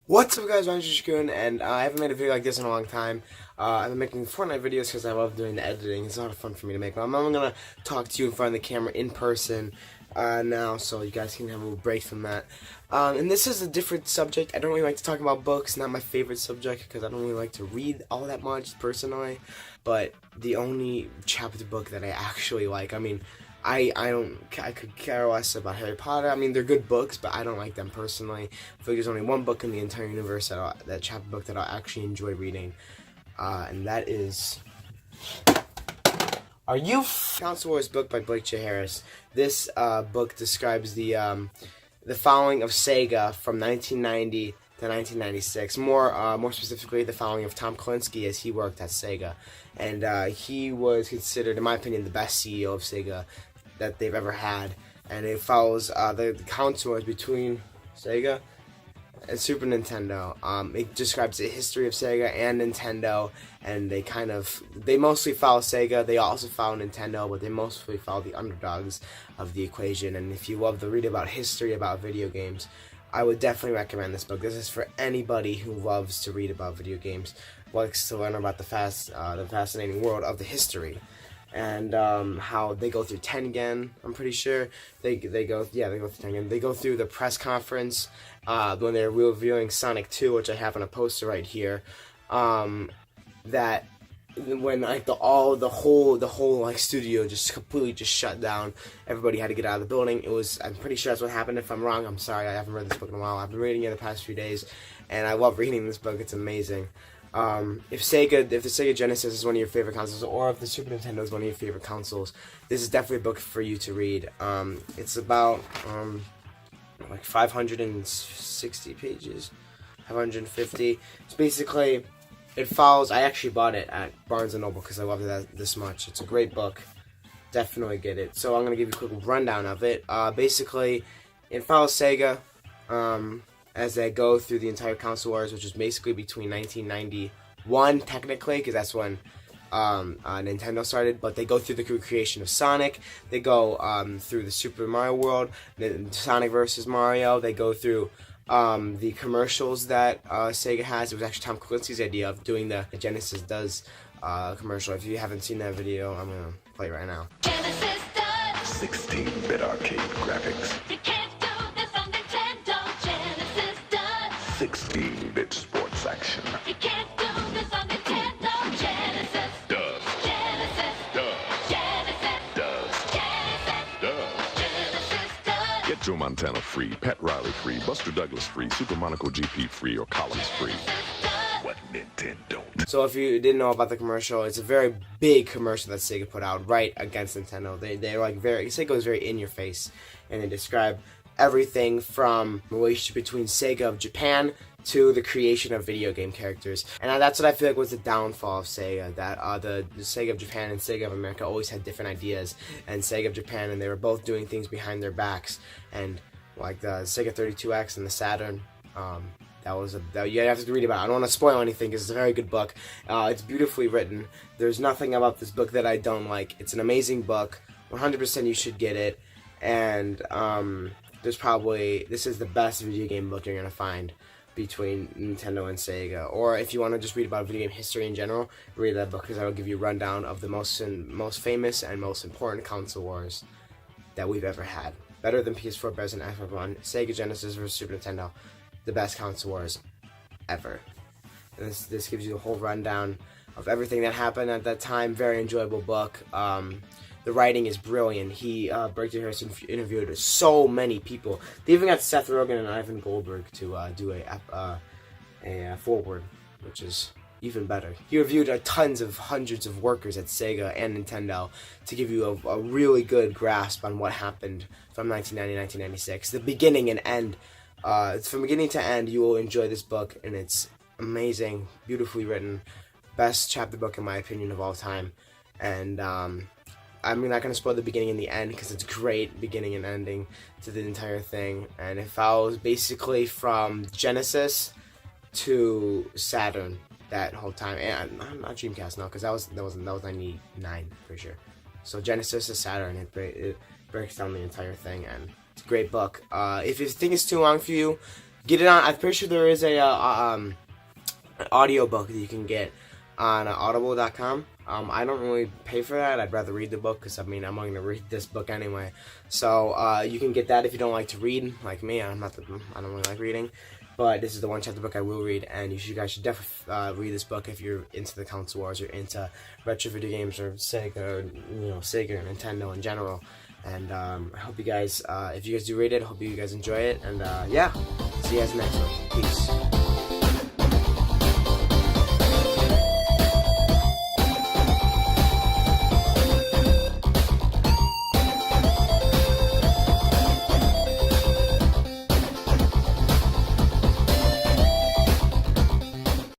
What's up guys, Rogneish, and I haven't made a video like this in a long time. I've been making Fortnite videos because I love doing the editing. It's a lot of fun for me to make. But I'm going to talk to you in front of the camera in person now, so you guys can have a little break from that. And this is a different subject. I don't really like to talk about books, not my favorite subject, because I don't really like to read all that much personally. But the only chapter book that I actually like, I could care less about Harry Potter. I mean, they're good books, but I don't like them personally. I feel like there's only one book in the entire universe that chapter book that I'll actually enjoy reading, and that is Council Wars book by Blake J. Harris. This book describes the following of Sega from 1990 to 1996. More specifically, the following of Tom Kalinske as he worked at Sega, and he was considered, in my opinion, the best CEO of Sega that they've ever had. And it follows the Council Wars between Sega and Super Nintendo. It describes the history of Sega and Nintendo, and they mostly follow Sega. They also follow Nintendo, but they mostly follow the underdogs of the equation. And if you love to read about history about video games, I would definitely recommend this book. This is for anybody who loves to read about video games, likes to learn about the fascinating world of the history, and how they go through Tengen. I'm pretty sure they go through Tengen. They go through the press conference when they're reviewing Sonic 2, which I have on a poster right here. That when like the whole like studio just completely just shut down. Everybody had to get out of the building. I'm pretty sure that's what happened. If I'm wrong, I'm sorry. I haven't read this book in a while. I've been reading it the past few days, and I love reading this book. It's amazing. If the Sega Genesis is one of your favorite consoles, or if the Super Nintendo is one of your favorite consoles, this is definitely a book for you to read. It's about like 560 pages, 550. It's basically, it follows. I actually bought it at Barnes & Noble because I loved it this much. It's a great book. Definitely get it. So I'm going to give you a quick rundown of it. Basically, it follows Sega as they go through the entire Council Wars, which is basically between 1991, technically, because that's when Nintendo started, but they go through the creation of Sonic. They go through the Super Mario World, the Sonic versus Mario. They go through the commercials that Sega has. It was actually Tom Kalinski's idea of doing the Genesis Does commercial. If you haven't seen that video, I'm going to play it right now. Genesis does 16-bit arcade graphics. You can't do this on Nintendo. Genesis does 16-bit sports action. You can't do this on Nintendo. Genesis Does. Genesis Does. Genesis Does. Genesis Does. Genesis does. Get Joe Montana free, Pat Riley free, Buster Douglas free, Super Monaco GP free, or Collins free. What Nintendo don't. So if you didn't know about the commercial, it's a very big commercial that Sega put out right against Nintendo. They're like Sega is very in your face, and they describe everything from the relationship between Sega of Japan to the creation of video game characters. And that's what I feel like was the downfall of Sega, that the Sega of Japan and Sega of America always had different ideas, and Sega of Japan, and they were both doing things behind their backs, and like the Sega 32X and the Saturn, you have to read about it. I don't want to spoil anything because it's a very good book. It's beautifully written. There's nothing about this book that I don't like. It's an amazing book. 100% you should get it. And this is the best video game book you're going to find between Nintendo and Sega. Or if you want to just read about video game history in general, read that book because I will give you a rundown of the most famous and most important console wars that we've ever had. Better than PS4, better than Xbox One, Sega Genesis versus Super Nintendo. The best console wars ever. And this gives you the whole rundown of everything that happened at that time. Very enjoyable book. The writing is brilliant. Blake J. Harrison interviewed so many people. They even got Seth Rogen and Ivan Goldberg to do a foreword, which is even better. He reviewed hundreds of workers at Sega and Nintendo to give you a really good grasp on what happened from 1990 to 1996. The beginning and end. It's from beginning to end. You will enjoy this book, and it's amazing, beautifully written, best chapter book in my opinion of all time. And I'm not going to spoil the beginning and the end because it's great beginning and ending to the entire thing. And it follows basically from Genesis to Saturn that whole time. And not Dreamcast, no, because that was 99 for sure. So Genesis to Saturn, it breaks down the entire thing, and it's a great book. If you think it's too long for you, get it on. I'm pretty sure there is a an audio book that you can get on audible.com. I don't really pay for that. I'd rather read the book because, I mean, I'm going to read this book anyway. So you can get that if you don't like to read, like me. I don't really like reading. But this is the one chapter book I will read, and you guys should definitely read this book if you're into the console wars, or into retro video games, or Sega, or Sega or Nintendo in general. And I hope you guys, if you guys do read it, I hope you guys enjoy it. And yeah, see you guys next one. Peace.